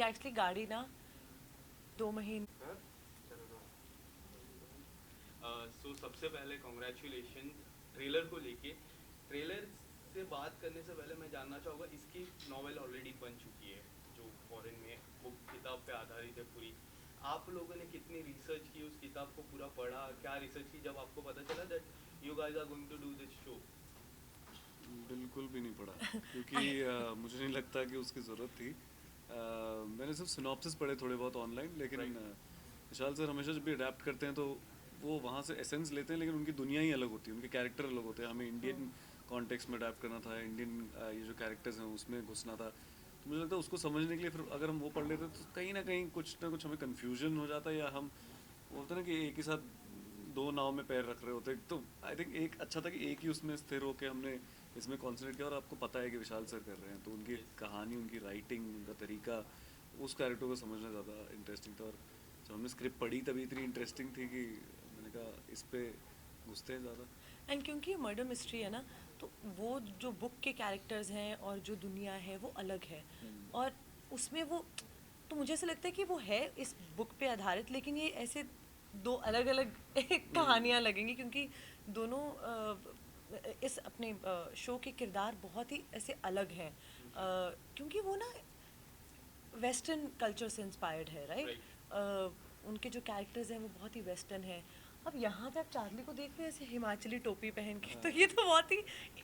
Actually गाड़ी ना 2 महीने। सो सबसे पहले कॉन्ग्रेचुलेशन ट्रेलर को लेके। ट्रेलर से बात करने से पहले मैं जानना चाहूँगा, इसकी नॉवेल ऑलरेडी बन चुकी है जो फॉरेन में बुक किताब पे आधारित है पूरी। आप लोगों ने कितनी रिसर्च की, उस किताब को पूरा पढ़ा, क्या रिसर्च की जब आपको पता चला that you guys are going to do this show? बिल्कुल भी नहीं पढ़ा, क्योंकि मुझे नहीं लगता कि उसकी ज़रूरत थी। मैंने सिर्फ सिनॉप्सिस पढ़े थोड़े बहुत ऑनलाइन, लेकिन राइट। विशाल सर हमेशा जब भी अडेप्ट करते हैं तो वो वहाँ से एसेंस लेते हैं, लेकिन उनकी दुनिया ही अलग होती है, उनके कैरेक्टर अलग होते हैं। हमें इंडियन कॉन्टेक्स्ट में अडेप्ट करना था, इंडियन ये जो कैरेक्टर्स हैं उसमें घुसना था। तो मुझे लगता है उसको समझने के लिए फिर अगर हम वो पढ़ लेते तो कहीं ना कहीं कुछ ना कुछ हमें कन्फ्यूजन हो जाता, या हम बोलते हैं ना कि एक ही साथ दो नाव में पैर रख रहे होते। तो आई थिंक एक अच्छा था कि एक ही उसमें स्थिर होकर हमने इसमें कॉन्सेंट्रेट किया, और आपको पता है कि विशाल सर कर रहे हैं तो उनकी यस। कहानी, उनकी राइटिंग, उनका तरीका, उस कैरेक्टर को समझना ज़्यादा इंटरेस्टिंग था। और जब हमने स्क्रिप्ट पढ़ी तभी इतनी इंटरेस्टिंग थी कि मैंने कहा इस पे घुसते हैं ज़्यादा। एंड क्योंकि ये मर्डर मिस्ट्री है ना, तो वो जो बुक के कैरेक्टर्स हैं और जो दुनिया है वो अलग है। और उसमें वो, तो मुझे ऐसा लगता है कि वो है इस बुक पे आधारित, लेकिन ये ऐसे दो अलग अलग कहानियाँ लगेंगी, क्योंकि दोनों इस अपने शो के किरदार बहुत ही ऐसे अलग हैं। क्योंकि वो ना वेस्टर्न कल्चर से इंस्पायर्ड है, राइट। राइट। उनके जो कैरेक्टर्स हैं वो बहुत ही वेस्टर्न है। अब यहाँ पे आप चार्ली को देख रहे हैं ऐसे हिमाचली टोपी पहन के, तो ये तो बहुत ही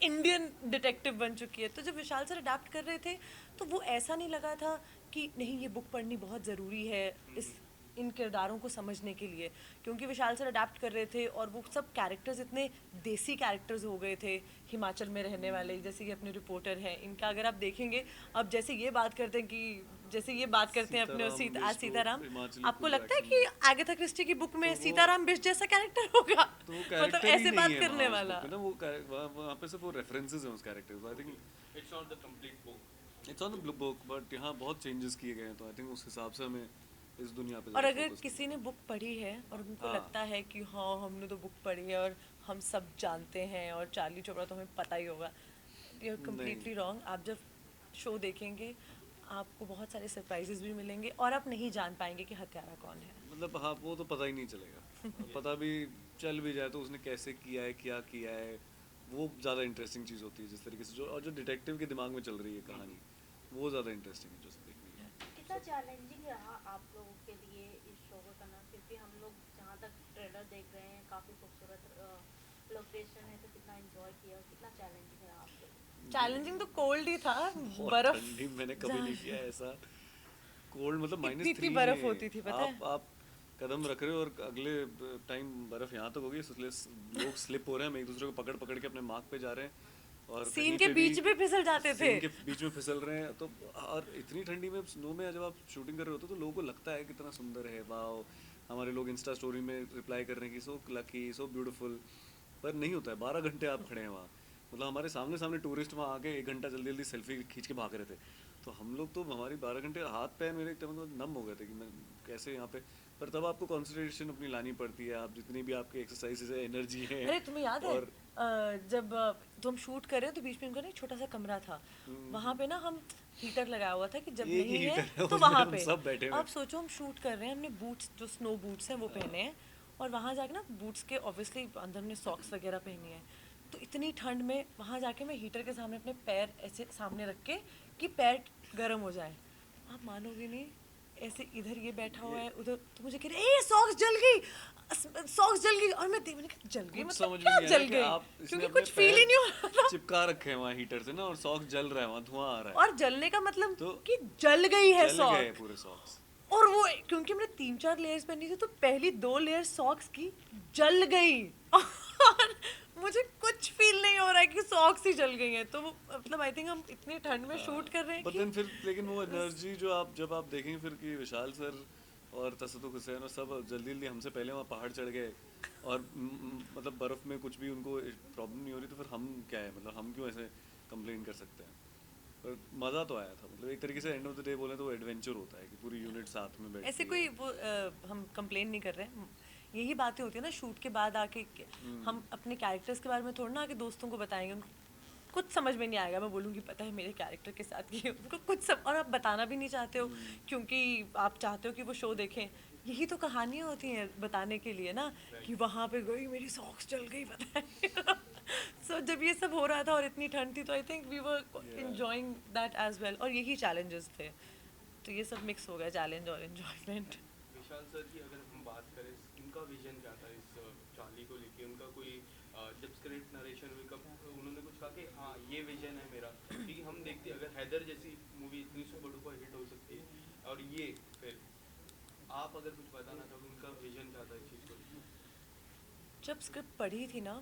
इंडियन डिटेक्टिव बन चुकी है। तो जब विशाल सर अडाप्ट कर रहे थे तो वो ऐसा नहीं लगा था कि नहीं ये बुक पढ़नी बहुत ज़रूरी है इस इन किरदारों को समझने के लिए, क्योंकि विशाल सर अडाप्ट कर रहे थे और वो सब कैरेक्टर्स इतने देसी कैरेक्टर्स हो गए थे हिमाचल में रहने वाले, जैसे कि अपने रिपोर्टर हैं इनका अगर आप देखेंगे। अब जैसे ये बात करते हैं कि जैसे ये बात करते हैं अपने सीताराम आज बिष्ट वो सीताराम, हिमाचली आपको फुल लगता है एक्शन कि में। आगथा क्रिस्टी की बुक में तो वो सीताराम बिष्ट जैसा कैरेक्टर होगा? तो वो मतलब कैरेक्टर ही ऐसे नहीं बात है वहाँ करने उस वाला। बुक में ना। वो वहाँ पे सिर्फ वो रेफरेंसेस हैं उस कैरेक्टर को। I okay. Think it's not the complete book. It's on to the book, but यहाँ बहुत चेंजेस किए गए हैं, तो आई थिंक उस हिसाब से हमें इस दुनिया पे और ज़्यादा अगर फोकस किसी करना ने पड़ेगा। बुक पढ़ी है और उनको हाँ। लगता है कि हाँ हमने तो बुक पढ़ी है और हम सब जानते हैं और चार्ली चोपड़ा तो हमें पता ही होगा, यू आर नहीं, कम्प्लीटली रॉन्ग। आप जब शो देखेंगे आपको बहुत सारे सरप्राइजेस भी मिलेंगे और आप नहीं जान पाएंगे कि हत्यारा कौन है। मतलब हाँ, वो तो पता ही नहीं चलेगा। और यस। पता भी चल भी जाए तो उसने कैसे किया है, क्या किया है, वो ज़्यादा इंटरेस्टिंग चीज़ होती है। जिस तरीके से जो और जो डिटेक्टिव के दिमाग में चल रही है कहानी, वो ज़्यादा इंटरेस्टिंग है जो देखने के लिए। कितना चैलेंजिंग रहा आप लोगों के लिए इस शो को करना, क्योंकि हम लोग जहाँ तक ट्रेलर देख रहे हैं काफ़ी खूबसूरत लोकेशन है, तो कितना एंजॉय किया और कितना चैलेंजिंग रहा आपके लिए? चैलेंजिंग तो कोल्ड ही था, बहुत बर्फ ठंडी, मैंने कभी नहीं किया जहाँ है ऐसा। कोल्ड मतलब इतनी माइनस इतनी थ्री बर्फ में होती थी पता है। आप कदम रख रहे हो और अगले टाइम बर्फ यहाँ तक होगी, इसलिए लोग स्लिप हो रहे हैं, हम एक दूसरे को पकड़ पकड़ के अपने मार्ग पे जा रहे हैं, और सीन कहीं के पे भी बीच में फिसल जाते थे। सीन के बीच में फिसल रहे हैं। तो और इतनी ठंडी में स्नो में जब आप शूटिंग कर रहे होते हो तो लोगों को लगता है कितना सुंदर है, वाओ। हमारे लोग इंस्टा स्टोरी में रिप्लाई कर रहे हैं कि सो लकी, सो ब्यूटीफुल। पर नहीं होता है, 12 घंटे आप खड़े हैं वहाँ। मतलब हमारे सामने सामने टूरिस्ट वहाँ आके 1 घंटा जल्दी जल्दी सेल्फी खींच के भाग रहे थे। तो हम लोग तो हमारी 12 घंटे हाथ पैर मेरे एकदम मतलब नम हो गए थे कि मैं कैसे यहाँ पे। पर तब आपको कंसंट्रेशन अपनी लानी पड़ती है, आप जितनी भी आपके एक्सरसाइजेज है, एनर्जी है। अरे तुम्हें याद है और जब तो हम शूट कर रहे हैं तो बीच में उनका ना एक छोटा सा कमरा था, वहाँ पे ना हम हीटर लगाया हुआ था कि जब एक ही नहीं है हीटर है तो उसमें, वहाँ हम पे। सब बैठे हुए अब हैं। सोचो हम शूट कर रहे हैं, हमने बूट्स जो स्नो बूट्स हैं वो पहने हैं, और वहाँ जाके ना बूट्स के ऑब्वियसली अंदर हमने सॉक्स वगैरह पहनी है। तो इतनी ठंड में वहाँ जाके मैं हीटर के सामने अपने पैर ऐसे सामने रख के कि पैर गर्म हो जाए, आप मानोगे नहीं, ऐसे इधर ये बैठा हुआ ये है उधर, तो मुझे कह रहे ए सॉक्स जल गई, सॉक्स जल गई, और मैंने कहा जल गई कुछ मतलब समझ में क्या नहीं आया जल कि गई, आप इसने क्योंकि अपने कुछ फील ही पैर नहीं हो रहा था। चिपका रखे हैं वहाँ हीटर से ना, और सॉक्स जल रहा है, वहाँ धुआं आ रहा है। और जलने का मतलब तो कि जल गई है जल गए सॉक्स। पूरे सॉक्स। और वो क्योंकि हमने 3-4 लेयर्स पहनी थी तो पहली 2 लेयर सॉक्स की जल गई और मुझे कुछ फील नहीं हो रहा है कि सॉक्स ही जल गई हैं। तो वो मतलब आई थिंक हम इतनी ठंड में शूट कर रहे हैं बट कि देन फिर लेकिन वो एनर्जी जो आप जब आप देखेंगे फिर कि विशाल सर और तसदुक हुसैन और सब जल्दी जल्दी हमसे पहले वहाँ पहाड़ चढ़ गए, और मतलब बर्फ़ में कुछ भी उनको प्रॉब्लम नहीं हो रही, तो फिर हम क्या है, मतलब हम क्यों ऐसे कंप्लेन कर सकते हैं। पर मज़ा तो आया था, मतलब एक तरीके से एंड ऑफ द डे बोले तो वो एडवेंचर होता है कि पूरी यूनिट साथ में ऐसे बैठती कोई है। वो हम कंप्लेन नहीं कर रहे हैं, यही बातें होती है ना शूट के बाद आके हम अपने कैरेक्टर्स के बारे में थोड़ा ना आके दोस्तों को बताएंगे, कुछ समझ में नहीं आएगा, मैं बोलूँगी पता है मेरे कैरेक्टर के साथ ये उनको कुछ और आप बताना भी नहीं चाहते हो क्योंकि आप चाहते हो कि वो शो देखें। यही तो कहानियाँ होती हैं बताने के लिए ना, कि वहाँ पे गई मेरी सॉक्स जल गई पता है। सो जब ये सब हो रहा था और इतनी ठंड थी तो I think we were enjoying that as well, और यही चैलेंजेस थे, तो ये सब मिक्स हो गया चैलेंज और एंजॉयमेंट। विशाल सर की अगर हम बात करें, उनका विजन क्या था इस चार्ली को लेके? उनका कोई जब स्क्रिप्ट नरेशन हुई कब उन्होंने कुछ कहा कि हाँ ये विजन है मेरा? क्योंकि हम देखते हैं अगर हैदर जैसी मूवी इतनी सुपर डुपर हिट हो सकती है और ये फिर आप अगर कुछ बताना चाहोगे उनका विजन क्या था इस चीज़ को लेके? जब स्क्रिप्ट पढ़ी थी ना,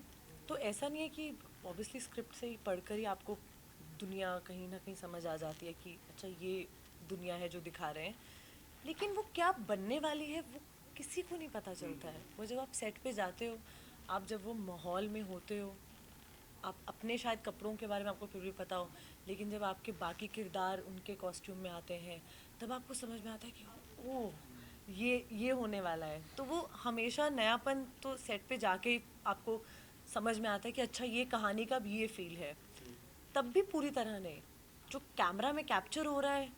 तो ऐसा नहीं है कि ऑब्वियसली स्क्रिप्ट से ही पढ़कर ही आपको दुनिया कहीं ना कहीं समझ आ जाती है कि अच्छा ये दुनिया है जो दिखा रहे हैं, लेकिन वो क्या बनने वाली है वो किसी को नहीं पता चलता है। वो जब आप सेट पे जाते हो, आप जब वो माहौल में होते हो, आप अपने शायद कपड़ों के बारे में आपको फिर भी पता हो, लेकिन जब आपके बाकी किरदार उनके कॉस्ट्यूम में आते हैं तब आपको समझ में आता है कि ओह ये होने वाला है। तो वो हमेशा नयापन तो सेट पे जाके ही आपको समझ में आता है कि अच्छा ये कहानी का भी ये फील है। तब भी पूरी तरह नहीं, जो कैमरा में कैप्चर हो रहा है,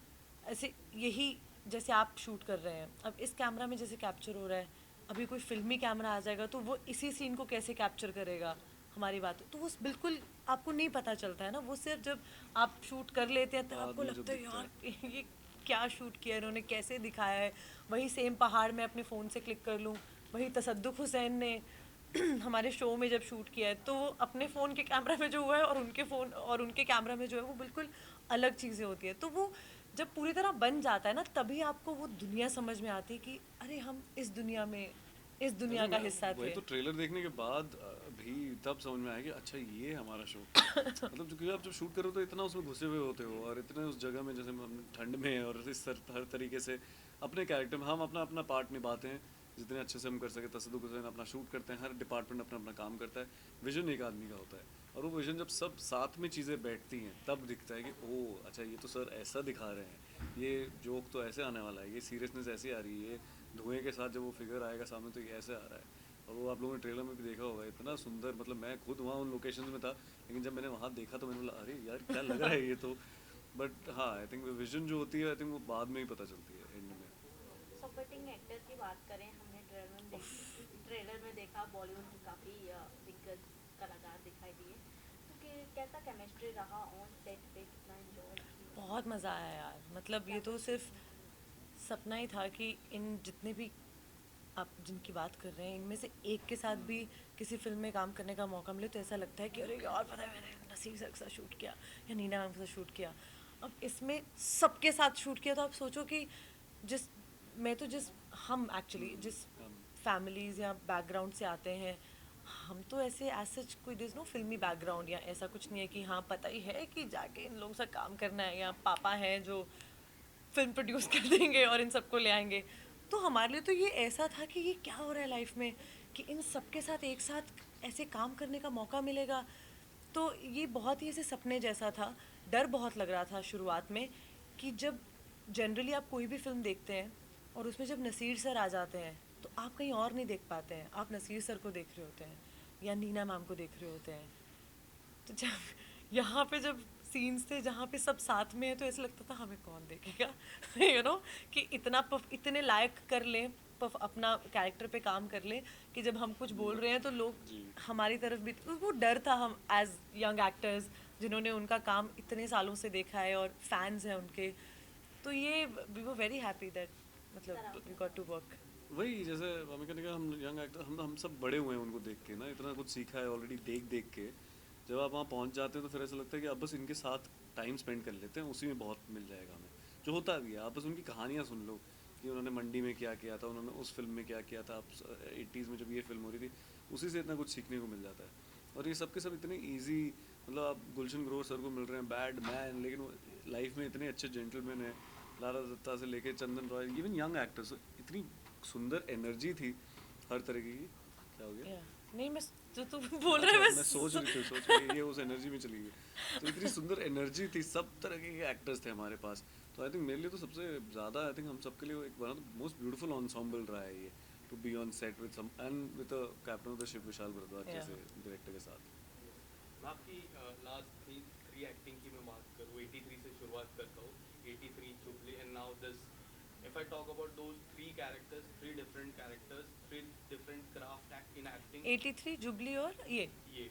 ऐसे यही जैसे आप शूट कर रहे हैं अब इस कैमरा में जैसे कैप्चर हो रहा है, अभी कोई फिल्मी कैमरा आ जाएगा तो वो इसी सीन को कैसे कैप्चर करेगा, हमारी बात तो वो बिल्कुल आपको नहीं पता चलता है ना। वो सिर्फ जब आप शूट कर लेते हैं तब बाद आपको में जब लगता है दिखता यार ये क्या शूट किया है इन्होंने, कैसे दिखाया है। वही सेम पहाड़ में अपने फ़ोन से क्लिक कर लूँ, वही तसद्दुक हुसैन ने हमारे शो में जब शूट किया है तो वो अपने फ़ोन के कैमरा में जो हुआ है और उनके फ़ोन और उनके कैमरा में जो है वो बिल्कुल अलग चीज़ें होती है। तो वो जब पूरी तरह बन जाता है ना तभी आपको वो दुनिया समझ में आती है कि अरे हम इस दुनिया में इस दुनिया का हिस्सा वही थे। तो ट्रेलर देखने के बाद भी तब समझ में आया कि अच्छा ये हमारा शो मतलब क्योंकि आप जब शूट करो तो इतना उसमें घुसे हुए होते हो और इतने उस जगह में जैसे हम ठंड में हैं और इस हर तरीके से अपने कैरेक्टर में हम अपना अपना पार्ट निभाते हैं जितने अच्छे से हम कर सके। तसद्दुक हुसैन अपना शूट करते हैं, हर डिपार्टमेंट अपना अपना काम करता है। विजन एक आदमी का होता है और वो विजन जब सब साथ में चीज़ें बैठती हैं तब दिखता है कि ओह अच्छा ये तो सर ऐसा दिखा रहे हैं, ये जोक तो ऐसे आने वाला है, ये सीरियसनेस ऐसी आ रही है, धुएं के साथ जब वो फिगर आएगा सामने तो ये ऐसे आ रहा है। और वो आप लोगों ने ट्रेलर में भी देखा होगा इतना सुंदर, मतलब मैं खुद वहाँ उन लोकेशन में था लेकिन जब मैंने वहाँ देखा तो मैंने बोला अरे यार क्या लग रहा है ये तो। बट हाँ आई थिंक विजन जो होती है आई थिंक वो बाद में ही पता चलती है एंड में। सपोर्टिंग एक्टर की बात करें, हमने ट्रेलर में देखा बॉलीवुड के काफ़ी दिग्गज कलाकार दिखाई दिए, तो कैसा केमिस्ट्री रहा ऑन सेट पे, कितना एंजॉय किया? बहुत मज़ा आया यार, मतलब ये तो सिर्फ सपना ही था कि इन जितने भी आप जिनकी बात कर रहे हैं इनमें से एक के साथ भी किसी फिल्म में काम करने का मौका मिले तो ऐसा लगता है कि अरे यार पता है मैंने नसीब सर के साथ शूट किया या नीना मैम के साथ शूट किया। अब इसमें सबके साथ शूट किया तो आप सोचो कि जिस मैं तो जिस हम एक्चुअली जिस फैमिलीज़ या बैकग्राउंड से आते हैं, हम तो ऐसे एज सच कोई दिस नो फिल्मी बैकग्राउंड या ऐसा कुछ नहीं है कि हाँ पता ही है कि जाके इन लोगों से काम करना है या पापा हैं जो फिल्म प्रोड्यूस कर देंगे और इन सबको ले आएंगे। तो हमारे लिए तो ये ऐसा था कि ये क्या हो रहा है लाइफ में कि इन सबके साथ एक साथ ऐसे काम करने का मौका मिलेगा। तो ये बहुत ही ऐसे सपने जैसा था। डर बहुत लग रहा था शुरुआत में कि जब जनरली आप कोई भी फिल्म देखते हैं और उसमें जब नसीर सर आ जाते हैं तो आप कहीं और नहीं देख पाते हैं, आप नसीर सर को देख रहे होते हैं या नीना मैम को देख रहे होते हैं। तो जब यहाँ पे जब सीन्स थे जहाँ पे सब साथ में है तो ऐसा लगता था हमें कौन देखेगा यू नो कि इतने लायक कर लें अपना कैरेक्टर पे काम कर लें कि जब हम कुछ बोल रहे हैं तो लोग हमारी तरफ भी, तो वो डर था हम एज यंग एक्टर्स जिन्होंने उनका काम इतने सालों से देखा है और फैंस हैं उनके। तो ये we were very happy that मतलब वी गॉट टू वर्क। वही जैसे हमें कहने का हम यंग एक्टर हम सब बड़े हुए हैं उनको देख के ना, इतना कुछ सीखा है ऑलरेडी देख के। जब आप वहाँ पहुँच जाते हैं तो फिर ऐसा लगता है कि आप बस इनके साथ टाइम स्पेंड कर लेते हैं, उसी में बहुत मिल जाएगा हमें। जो होता भी है आप बस उनकी कहानियाँ सुन लो कि उन्होंने मंडी में क्या किया था, उन्होंने उस फिल्म में क्या किया था, आप 80s में जब ये फिल्म हो रही थी उसी से इतना कुछ सीखने को मिल जाता है। और ये सब के सब इतने ईजी, मतलब आप गुलशन ग्रोवर सर को मिल रहे हैं बैड मैन, लेकिन वो लाइफ में इतने अच्छे जेंटलमैन हैं। लारा दत्ता से लेके चंदन रॉय, इवन यंग एक्टर्स, इतनी सुंदर एनर्जी थी हर तरह की। क्या हो गया? नहीं मैं जो तू बोल रहा है मैं सोच रही थी ये उस एनर्जी में चली गई। तो इतनी सुंदर एनर्जी थी, सब तरह के एक्टर्स थे हमारे पास। तो आई थिंक मेरे लिए तो सबसे ज़्यादा आई थिंक हम सबके लिए एक one of the most beautiful ensemble रहा है ये, to be on set with some and with the captain of the ship Vishal Bhardwaj जैसे डायरेक्टर के साथ। मैं आपकी लास्ट थ्री एक्टिंग की मैं बात करूँ 83 से शुरुआत करता हूँ 83 jubilee and now this if I talk about those three characters three different characters three different craft in acting 83 jubilee और ये ये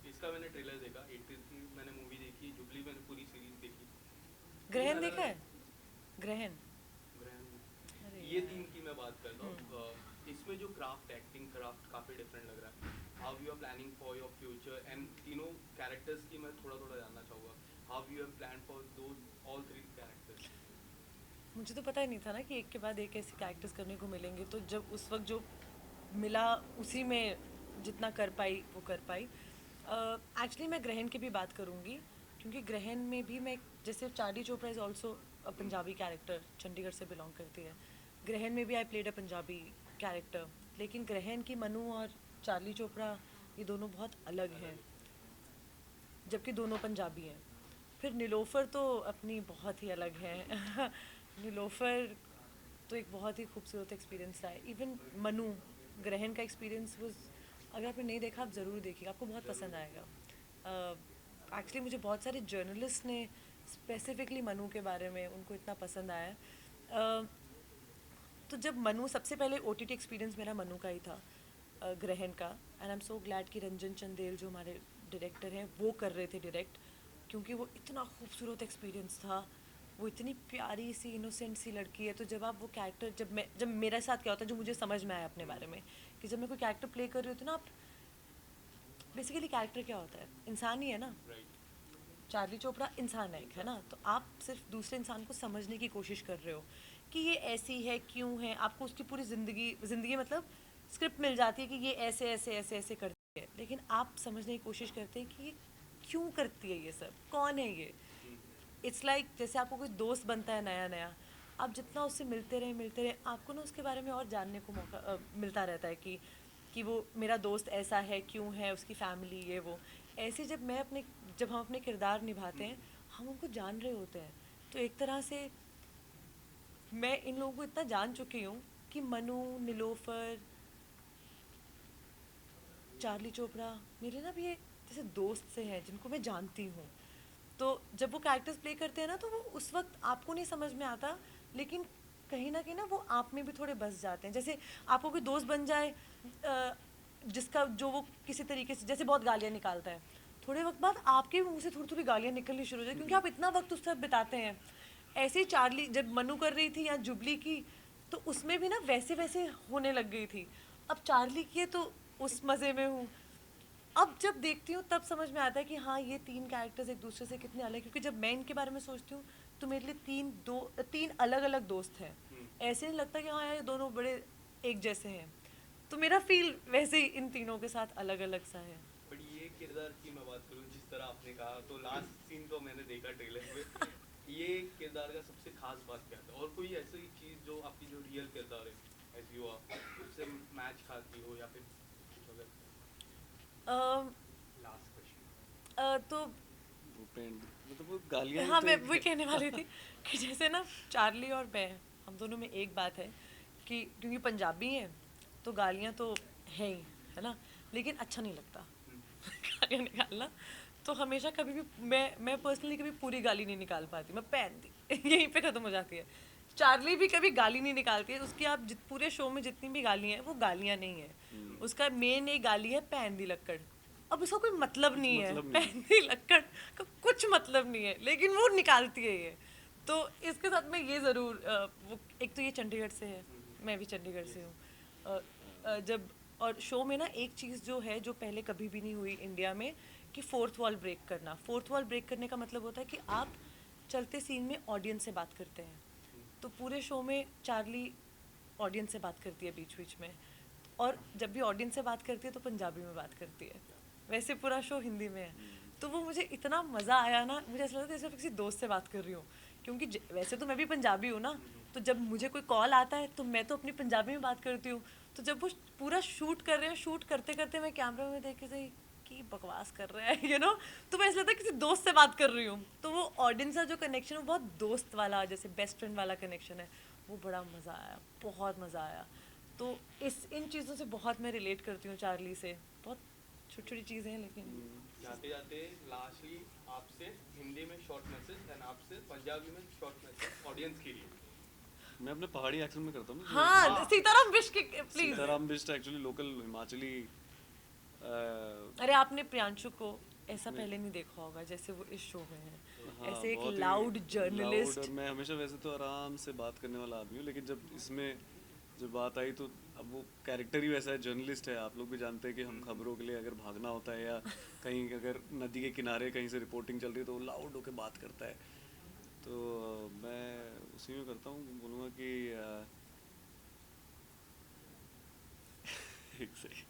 इसका मैंने ट्रेलर देखा 83 मैंने मूवी देखी जुबली मैंने पूरी सीरीज देखी ग्रहण तीन देखा है अलग-अलग ग्रहण ग्रहण अरे ये यार। तीन की मैं बात करता हूँ इसमें जो क्राफ्ट एक्टिंग क्राफ्ट काफ़ी डिफरेंट लग रहा है how you are planning for your future and तीनों कैरेक्टर्स की मैं थोड़ा थोड़ा जानना चाहूँगा how you have plan for दो ऑल थ्री कैरेक्टर्स मुझे तो पता ही नहीं था ना कि एक के बाद एक ऐसे कैरेक्टर्स करने को मिलेंगे, तो जब उस वक्त जो मिला उसी में जितना कर पाई वो कर पाई। एक्चुअली मैं ग्रहण की भी बात करूँगी, क्योंकि ग्रहण में भी मैं जैसे Charlie Chopra is also a Punjabi character, Chandigarh से बिलोंग करती है। ग्रहण में भी I played a Punjabi character, लेकिन ग्रहण की मनु और चार्ली चोपड़ा ये दोनों बहुत अलग हैं, जबकि दोनों पंजाबी हैं। फिर नीलोफर तो अपनी बहुत ही अलग है नीलोफर तो एक बहुत ही खूबसूरत एक्सपीरियंस रहा है। इवन मनु ग्रहण का एक्सपीरियंस वाज, अगर आपने नहीं देखा आप ज़रूर देखिए, आपको बहुत पसंद आएगा। एक्चुअली मुझे बहुत सारे जर्नलिस्ट ने स्पेसिफिकली मनु के बारे में, उनको इतना पसंद आया। तो जब मनु, सबसे पहले OTT एक्सपीरियंस मेरा मनु का ही था, ग्रहण का। And I am so glad कि रंजन चंदेल जो हमारे डायरेक्टर हैं वो कर रहे थे डायरेक्ट, क्योंकि वो इतना खूबसूरत एक्सपीरियंस था। वो इतनी प्यारी सी इनोसेंट सी लड़की है, तो जब आप वो कैरेक्टर, जब मेरे साथ क्या होता है, जो मुझे समझ में आया अपने बारे में, कि जब मैं कोई कैरेक्टर प्ले कर रही होती हूँ ना, आप बेसिकली कैरेक्टर क्या होता है, इंसान ही है ना। राइट चार्ली चोपड़ा इंसान है एक, है ना, तो आप सिर्फ दूसरे इंसान को समझने की कोशिश कर रहे हो कि ये ऐसी है क्यों है। आपको उसकी पूरी ज़िंदगी मतलब स्क्रिप्ट मिल जाती है कि ये ऐसे ऐसे ऐसे ऐसे करती है, लेकिन आप समझने की कोशिश करते हैं कि ये क्यों करती है, ये सब कौन है ये। इट्स लाइक जैसे आपको कोई दोस्त बनता है नया नया, आप जितना उससे मिलते रहे आपको ना उसके बारे में और जानने को मौका मिलता रहता है कि वो मेरा दोस्त ऐसा है क्यों है, उसकी फैमिली ये वो। ऐसे जब हम अपने किरदार निभाते हैं, हम उनको जान रहे होते हैं। तो एक तरह से मैं इन लोगों को इतना जान चुकी हूँ कि मनु, नीलोफर, चार्ली चोपड़ा मेरे ना भी ये जैसे दोस्त से हैं जिनको मैं जानती हूँ। तो जब वो कैरेक्टर्स प्ले करते हैं ना, तो वो उस वक्त आपको नहीं समझ में आता, लेकिन कहीं ना वो आप में भी थोड़े बस जाते हैं। जैसे आपको कोई दोस्त बन जाए जिसका जो वो किसी तरीके से जैसे बहुत गालियाँ निकालता है, थोड़े वक्त बाद आपके मुंह से थोड़ी थोड़ी गालियाँ निकलनी शुरू हो जाए, क्योंकि आप इतना वक्त उससे बिताते हैं। ऐसे ही चार्ली जब मनु कर रही थी या जुबली की, तो उसमें भी ना वैसे वैसे होने लग गई थी। अब चार्ली की है तो उस मज़े में हूँ। अब जब देखती हूँ तब समझ में आता है कि हाँ, ये तीन कैरेक्टर्स एक दूसरे से कितने अलग हैं, क्योंकि जब मैं इनके बारे में सोचती हूँ तो मेरे लिए तीन अलग अलग दोस्त हैं। ऐसे नहीं लगता कि हाँ यार ये दोनों बड़े एक जैसे हैं। तो मेरा फील वैसे ही इन तीनों के साथ अलग अलग सा है। बट ये किरदार की मैं बात करूँ जिस तरह आपने कहा, तो लास्ट सीन तो मैंने देखा ट्रेलर में ये किरदार का सबसे खास बात क्या था, और कोई ऐसी चीज़ जो आपकी जो रियल किरदार है एज यू आर उससे मैच खाती हो, या फिर कुछ अगर लास्ट क्वेश्चन तो वो पेंट मतलब वो गालियाँ हाँ, तो मैं एक वही कहने वाली थी कि जैसे ना चार्ली और मैं, हम दोनों में एक बात है कि क्योंकि पंजाबी हैं तो गालियाँ तो हैं ही, है ना, लेकिन अच्छा नहीं लगता गालियाँ निकालना। तो हमेशा कभी भी मैं पर्सनली कभी पूरी गाली नहीं निकाल पाती, मैं पहन दी यहीं पे ख़त्म हो जाती है। चार्ली भी कभी गाली नहीं निकालती है, उसकी आप पूरे शो में जितनी भी गालियाँ हैं वो गालियाँ नहीं है, उसका मेन एक गाली है पहन दी लक्कड़। अब उसका कोई मतलब नहीं है, मतलब नहीं है। पहन दी लक्कड़ का कुछ मतलब नहीं है, लेकिन वो निकालती है ये। तो इसके साथ में ये ज़रूर वो एक तो ये चंडीगढ़ से है, मैं भी चंडीगढ़ से हूँ। जब और शो में ना एक चीज़ जो है जो पहले कभी भी नहीं हुई इंडिया में, कि फोर्थ वॉल ब्रेक करना। फोर्थ वॉल ब्रेक करने का मतलब होता है कि आप चलते सीन में ऑडियंस से बात करते हैं। तो पूरे शो में चार्ली ऑडियंस से बात करती है बीच बीच में, और जब भी ऑडियंस से बात करती है तो पंजाबी में बात करती है, वैसे पूरा शो हिंदी में है। तो वो मुझे इतना मज़ा आया ना, मुझे ऐसा लगता है जैसे मैं किसी दोस्त से बात कर रही हूँ, क्योंकि वैसे तो मैं भी पंजाबी हूँ ना, तो जब मुझे कोई कॉल आता है तो मैं तो अपनी पंजाबी में बात करती हूँ। तो जब वो पूरा शूट कर रहे हैं, शूट करते करते मैं कैमरा में देख के से कि बकवास कर रहा है तो मैं ऐसा लगता है किसी दोस्त से बात कर रही हूँ। तो वो ऑडियंस का जो कनेक्शन है, बहुत दोस्त वाला, जैसे बेस्ट फ्रेंड वाला कनेक्शन है, वो बड़ा मज़ा आया, बहुत मज़ा आया। तो इन चीज़ों से बहुत मैं रिलेट करती हूँ चार्ली से, बहुत छोटी छोटी चीज़ें हैं लेकिन जाते जाते लास्टली आपसे हिंदी में शॉर्ट मैसेज एंड आपसे पंजाबी में शॉर्ट मैसेज ऑडियंस के लिए। मैं अपने पहाड़ी एक्सेंट में करता हूँ ना। हाँ सीताराम बिष्ट के please. Sitaram Bisht actually local Himachali. अरे आपने प्रियांशु को ऐसा पहले नहीं देखा होगा जैसे वो इस शो में है, हाँ, ऐसे एक बहुत ही लाउड loud, जर्नलिस्ट। और मैं हमेशा वैसे तो आराम से बात करने वाला आदमी हूँ, लेकिन जब इसमें जब बात आई तो अब वो कैरेक्टर ही वैसा है, जर्नलिस्ट है। आप लोग भी जानते हैं कि हम खबरों के लिए अगर भागना होता है या कहीं अगर नदी के किनारे कहीं से रिपोर्टिंग चल रही है तो वो लाउड होकर बात करता है। तो मैं उसी में करता हूँ, बोलूँगा कि एक सेकंड।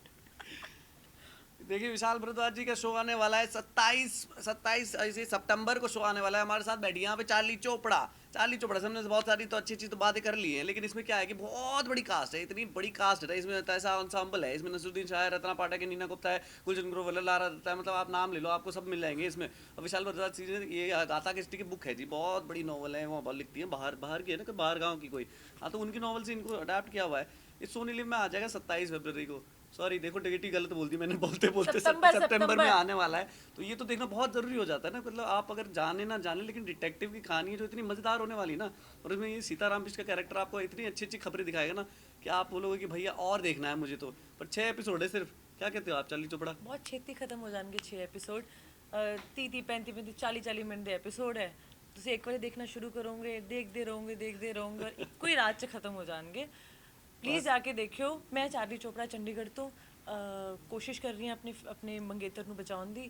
देखिए विशाल भारद्वाज जी का शो आने वाला है 27 सितंबर को शो आने वाला है। हमारे साथ बैठी यहाँ पे चार्ली चोपड़ा से हमने बहुत सारी तो अच्छी तो बातें कर ली हैं, लेकिन इसमें क्या है कि बहुत बड़ी कास्ट है, इतनी बड़ी कास्ट है। इसमें ऐसा ensemble है, इसमें नसरुद्दीन शाह है, रत्ना पाठक है, नीना गुप्ता है, गुलशन ग्रोवर, लारा दत्ता है, मतलब आप नाम ले लो आपको सब मिल जाएंगे इसमें। और विशाल भारद्वाज जी ये गाथा क्रिस्टी की बुक है जी, बहुत बड़ी नॉवल है, वो बहुत लिखती है, बाहर की है ना, बाहर गाँव की कोई। हाँ, तो उनकी नॉवल से इनको अडेप्ट किया हुआ है। ये सोनी लिव में आ जाएगा 27 फरवरी को। सॉरी देखो टिकट ही गलत बोल दी मैंने, बोलते सितंबर में आने वाला है। तो ये तो देखना बहुत ज़रूरी हो जाता है ना, मतलब आप अगर जाने ना जाने, लेकिन डिटेक्टिव की कहानी है जो इतनी मज़ेदार होने वाली ना, और इसमें ये सीताराम बिष्ट का कैरेक्टर आपको इतनी अच्छी अच्छी खबरें दिखाएगा ना कि आप बोलोगे कि भैया और देखना है मुझे तो। पर 6 एपिसोड है सिर्फ, क्या कहते हो आप चार्ली चोपड़ा? बहुत छेती खत्म हो जाएंगे 6 एपिसोड, 30-35 40 मिनट के एपिसोड है। ਤੁਸੀਂ ਇੱਕ ਵਾਰੀ देखना शुरू करोगे, देखते रहोगे और एक ही रात से ख़त्म हो जाएंगे। प्लीज़ जाके देखियो। मैं चार्ली चोपड़ा चंडीगढ़ तो कोशिश कर रही हूँ अपने मंगेतर ਨੂੰ बचाਉਣ ਦੀ,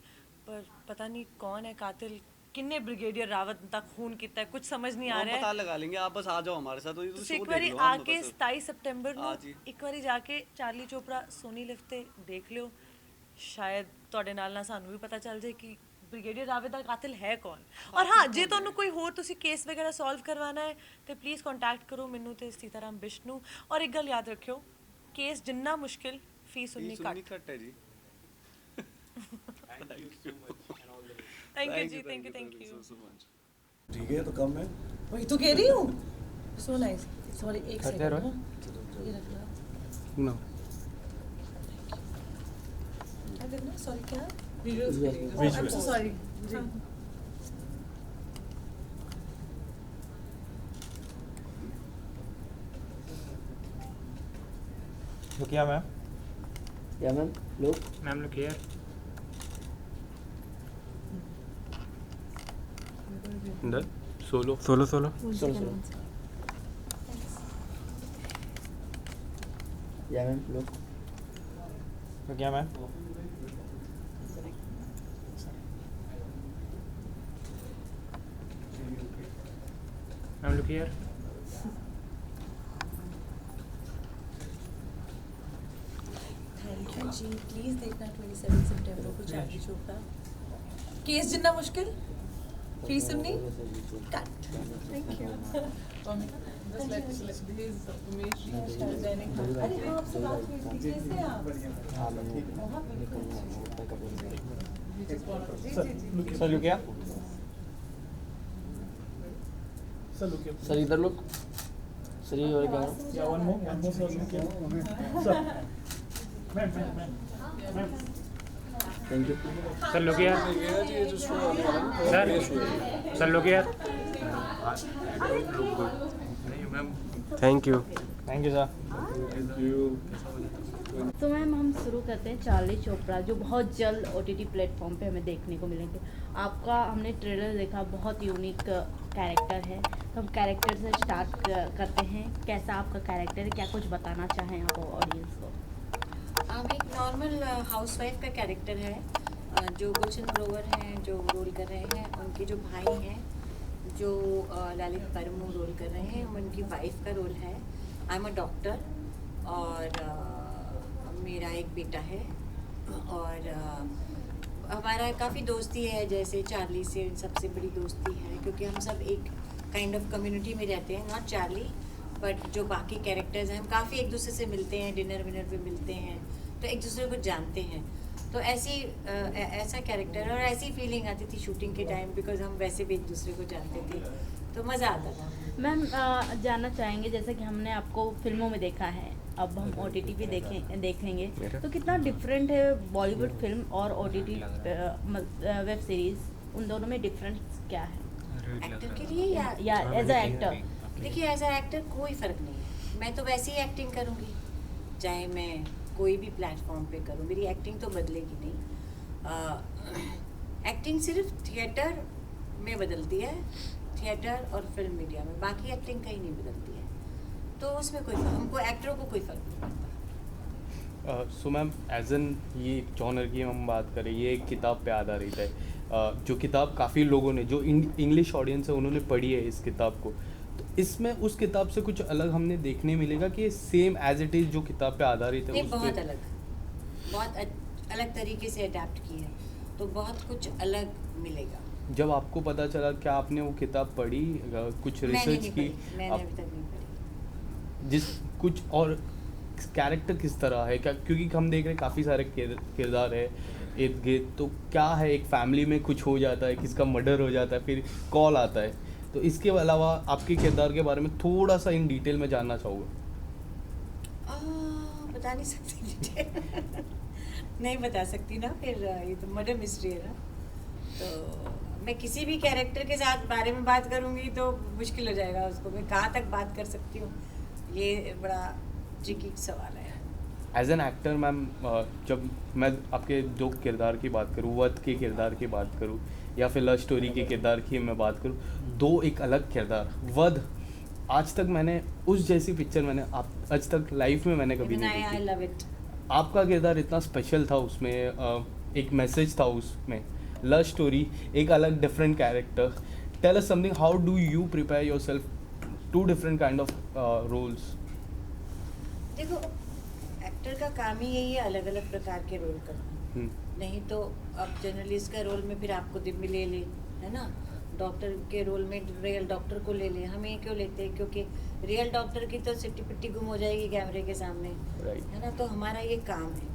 पर पता नहीं कौन है कातिल, किन्ने ब्रिगेडियर रावत तक खून किया है, कुछ समझ नहीं आ रहा है। पता लगा लेंगे, आप बस आ जाओ हमारे साथ। तो ये तो ਤੁਸੀਂ शो ਇੱਕ देख ਵਾਰੀ लो, ਆ हम ਕੇ बस 27 सितंबर ਨੂੰ हाँ जी। ਇੱਕ ਵਾਰੀ ਜਾ ਕੇ ਚਾਰਲੀ ਚੋਪੜਾ ਸੋਨੀ ਲਿਵ ਤੇ ਦੇਖ ਲਿਓ, ਸ਼ਾਇਦ ਤੁਹਾਡੇ ਨਾਲ ਸਾਨੂੰ ਵੀ ਪਤਾ ਚੱਲ ਜਾਏ ਕਿ ब्रिगेडियर रावत का कातिल है कौन। और हाँ, जे तुहानू कोई होर तुसी केस वगैरह सॉल्व करवाना है तो प्लीज़ कॉन्टैक्ट करो मैनू ते सीताराम बिष्ट नू। और एक गल याद रखियो, केस जिन्ना मुश्किल फीस उन्नी घट। है जी। Thank you so much and all the best. Thank you जी, थैंक यू। so much। ठीक है तो कम है। वही तो कह रही हूँ। So nice. सॉरी एक सेकंड ये रख लो। नो सॉरी क्या I'm so sorry जी। तो क्या मैम? या मैम लोग ma'am look here. Solo solo या मैम लोग तो क्या ma'am? Ma'am look here. Thank you जी। प्लीज़ देखना 27 सितंबर को चार्ली चोपड़ा। केस जितना मुश्किल फीस सुननी कट। Thank you. अरे हाँ, आपसे बात हुई थी, कैसे हैं आप? Sir look here. सर इधर लोग सर ये और क्या या one more sir look here. Thank you sir look here. Sir look here. Thank you sir. तो मैम हम शुरू करते हैं चार्ली चोपड़ा, जो बहुत जल्द OTT प्लेटफॉर्म पे हमें देखने को मिलेंगे। आपका हमने ट्रेलर देखा, बहुत यूनिक कैरेक्टर है, तो हम कैरेक्टर से स्टार्ट करते हैं। कैसा आपका कैरेक्टर है, क्या कुछ बताना चाहें आप ऑडियंस को? आप एक नॉर्मल हाउसवाइफ का कैरेक्टर है, जो गुलशन ग्रोवर हैं जो रोल कर रहे हैं, उनके जो भाई हैं जो ललित परमू रोल कर रहे हैं, उनकी वाइफ का रोल है। आई एम अ डॉक्टर और मेरा एक बेटा है और हमारा काफ़ी दोस्ती है, जैसे चार्ली से सबसे बड़ी दोस्ती है क्योंकि हम सब एक काइंड ऑफ कम्युनिटी में रहते हैं। नॉट चार्ली बट जो बाकी कैरेक्टर्स हैं, हम काफ़ी एक दूसरे से मिलते हैं, डिनर विनर पे मिलते हैं, तो एक दूसरे को जानते हैं। तो ऐसा कैरेक्टर और ऐसी फीलिंग आती थी शूटिंग के टाइम, बिकॉज हम वैसे भी एक दूसरे को जानते थे, तो मज़ा आता था। मैम जानना चाहेंगे, जैसे कि हमने आपको फिल्मों में देखा है, अब हम OTT पे देखेंगे तो कितना डिफरेंट है बॉलीवुड फिल्म और OTT वेब सीरीज, उन दोनों में डिफरेंस क्या है एक्टर के लिए या एज अ एक्टर? देखिए एज अ एक्टर कोई फ़र्क नहीं है, मैं तो वैसे ही एक्टिंग करूँगी चाहे मैं कोई भी प्लेटफॉर्म पे करूँ, मेरी एक्टिंग तो बदलेगी नहीं। एक्टिंग सिर्फ थिएटर में बदलती है, थिएटर और फिल्म मीडिया में, बाकी एक्टिंग कहीं नहीं बदलती है, तो उसमें कोई हमको एक्टरों को कोई फ़र्क नहीं पड़ता। सो मैम एज एन ये जॉनर की हम बात करें, ये एक किताब पे आधारित है, जो किताब काफ़ी लोगों ने जो इंग्लिश ऑडियंस है उन्होंने पढ़ी है इस किताब को, तो इसमें उस किताब से कुछ अलग हमने देखने मिलेगा कि सेम एज इट इज़ जो किताब पे आधारित है नहीं, उस बहुत पे अलग, बहुत अलग तरीके से अडेप्ट की है, तो बहुत कुछ अलग मिलेगा। जब आपको पता चला क्या आपने वो किताब पढ़ी, कुछ रिसर्च की? मैंने अभी तक नहीं पढ़ी। जिस कुछ और कैरेक्टर किस तरह है क्या, क्योंकि हम देख रहे हैं काफ़ी सारे किरदार है इर्द गिर्द, तो क्या है एक फैमिली में कुछ हो जाता है, किसका मर्डर हो जाता है, फिर कॉल आता है, तो इसके अलावा आपके किरदार के बारे में थोड़ा सा इन डिटेल में जानना चाहूँगा। बता नहीं सकती डिटेल नहीं बता सकती ना, फिर ये तो मर्डर मिस्ट्री है ना, तो मैं किसी भी कैरेक्टर के साथ बारे में बात करूँगी तो मुश्किल हो जाएगा उसको, मैं कहाँ तक बात कर सकती हूँ, ये बड़ा ट्रिकी सवाल है। एज एन एक्टर मैम, जब मैं आपके दो किरदार की बात करूँ, वध के किरदार की बात करूँ या फिर लव स्टोरी के किरदार की मैं बात करूँ, दो एक अलग किरदार, वध आज तक मैंने उस जैसी पिक्चर मैंने आज तक लाइफ में मैंने कभी नहीं आई देखी। Love it. आपका किरदार इतना स्पेशल था उसमें, एक मैसेज था उसमें, लव स्टोरी एक अलग different character. Tell us something, how do you prepare yourself to different kind of roles? देखो एक्टर का काम ही यही है, अलग अलग प्रकार के रोल करना, नहीं तो अब जर्नलिस्ट का रोल में फिर आपको दिम्मी ले ले, है ना, डॉक्टर के रोल में रियल डॉक्टर को ले ले, हमें क्यों लेते हैं, क्योंकि रियल डॉक्टर की तो सिट्टी पिट्टी गुम हो जाएगी कैमरे के सामने, है ना, तो हमारा ये काम है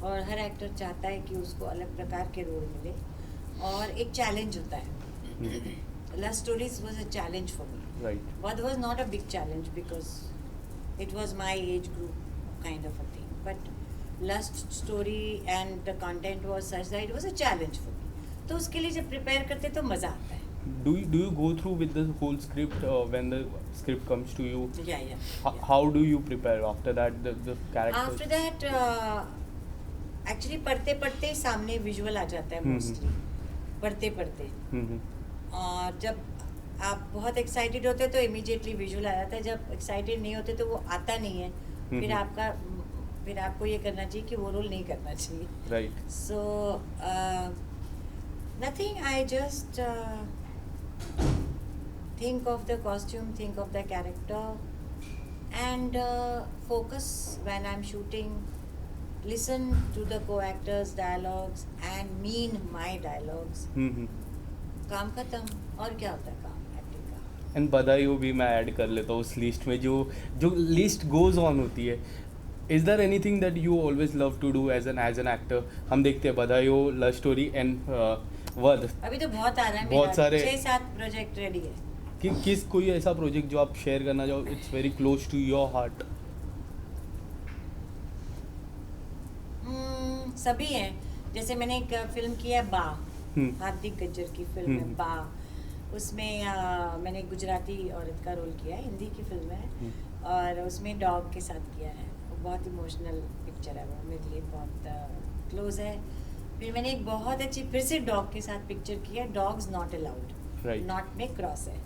और हर एक्टर चाहता है कि उसको अलग प्रकार के रोल मिले और एक चैलेंज होता है। Love stories was a challenge for me, right, what was not a big challenge because it was my age group kind of a thing, but lust story and the content was such that it was a challenge for me, तो उसके लिए जब prepare करते तो मज़ा आता है। do you go through with the whole script when the script comes to you? Yeah. How do you prepare after that the characters? After that actually पढ़ते पढ़ते सामने विजुअल आ जाता है मोस्टली, पढ़ते पढ़ते, और जब आप बहुत एक्साइटेड होते तो इमीडिएटली विजुअल आ जाता है, जब एक्साइटेड नहीं होते तो वो आता नहीं है, फिर आपको ये करना चाहिए कि वो रोल नहीं करना चाहिए, right. So nothing, I just think of the costume, think of the character, and focus when I'm shooting, listen to the co-actors' dialogues and mean my dialogues. काम खत्म, और क्या होता है काम एक्टिंग का। एंड बधाई भी मैं ऐड कर लेता हूँ उस लिस्ट में, जो लिस्ट गोज ऑन होती है। Is there anything that you always love to do as an actor? हम देखते हैं बधाई हो, लव स्टोरी एंड वध, अभी तो बहुत आ रहा है, बहुत सारे 6-7 प्रोजेक्ट रेडी है। किस कोई ऐसा प्रोजेक्ट जो आप शेयर करना चाहो, it's very close to your heart? सभी हैं, जैसे मैंने एक फिल्म की है बा, हार्दिक गज्जर की फिल्म है बा, उसमें मैंने गुजराती औरत का रोल किया है, हिंदी की फिल्म है, और उसमें डॉग के साथ किया है, बहुत इमोशनल पिक्चर है वो, मेरे लिए बहुत क्लोज है। फिर मैंने एक बहुत अच्छी फिर से डॉग के साथ पिक्चर की है, डॉग्स नॉट अलाउड, नॉट में क्रॉस है,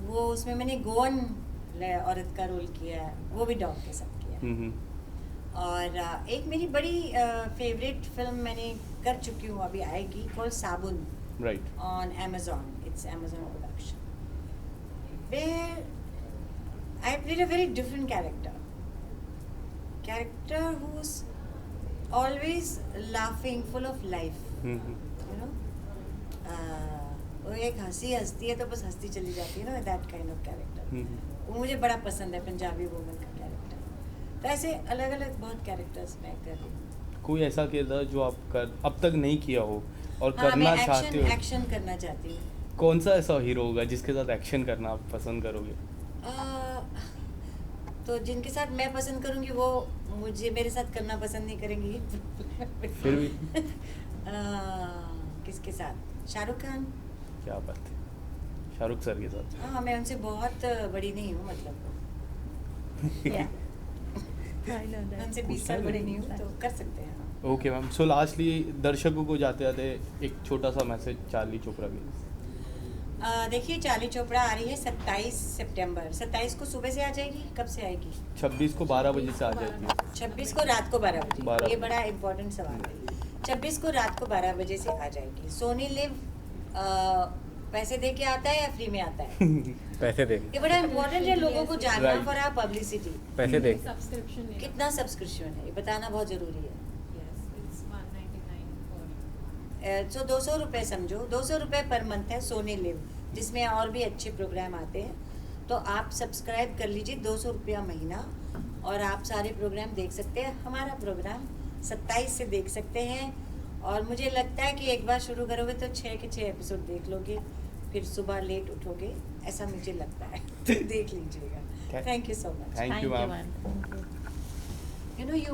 वो उसमें मैंने गोवन औरत का रोल किया है, वो भी डॉग के साथ किया है। और एक मेरी बड़ी फेवरेट फिल्म मैंने कर चुकी हूँ, अभी आएगी, कॉल साबुन, right, on Amazon, it's Amazon production, where I played a very different character who's always laughing, full of life, you know, वो एक हंसी हंसती है तो बस हंसती चली जाती है ना, दैट काइंड ऑफ कैरेक्टर, वो मुझे बड़ा पसंद है, पंजाबी वुमन का कैरेक्टर। तो ऐसे अलग अलग बहुत कैरेक्टर्स मैं कर रही हूँ। कोई ऐसा किरदार जो आप अब तक नहीं किया हो और हाँ, करना मैं चाहते हो? एक्शन करना चाहती हूँ। कौन सा ऐसा हीरो होगा जिसके साथ एक्शन करना आप पसंद करोगे? तो जिनके साथ मैं पसंद करूंगी वो मुझे मेरे साथ करना पसंद नहीं करेंगी। फिर भी किसके साथ? शाहरुख खान। क्या बात है, शाहरुख सर के साथ। हाँ, मैं उनसे बहुत बड़ी नहीं हूँ, मतलब मैं उनसे 20 साल बड़ी नहीं हूँ, तो कर सकते हैं। ओके मैम, सो लास्टली दर्शकों को जाते जाते एक छोटा सा मैसेज चार्ली चोपड़ा के। देखिए, चार्ली चोपड़ा आ रही है 27 सितंबर। 27 को सुबह से आ जाएगी, कब से आएगी? 26 को 12 बजे से आ जाती है। 26 को रात को 12 बजे। 12 ये बड़ा इम्पोर्टेंट सवाल है। 26 को रात को 12 बजे से आ जाएगी। सोनी लिव पैसे दे के आता है या फ्री में आता है? पैसे दे। ये बड़ा इम्पोर्टेंट है लोगों को जानना, Right. For are publicity. पैसे दे। कितना सब्सक्रिप्शन है ये बताना बहुत जरूरी है। सो 200 रुपये समझो, 200 रुपये पर मंथ है सोनी लिव, जिसमें और भी अच्छे प्रोग्राम आते हैं। तो आप सब्सक्राइब कर लीजिए, 200 रुपया महीना, और आप सारे प्रोग्राम देख सकते हैं। हमारा प्रोग्राम 27 से देख सकते हैं, और मुझे लगता है कि एक बार शुरू करोगे तो 6 के 6 एपिसोड देख लोगे, फिर सुबह लेट उठोगे, ऐसा मुझे लगता है। तो देख लीजिएगा। Thank you so much. Thank you ma'am. You know you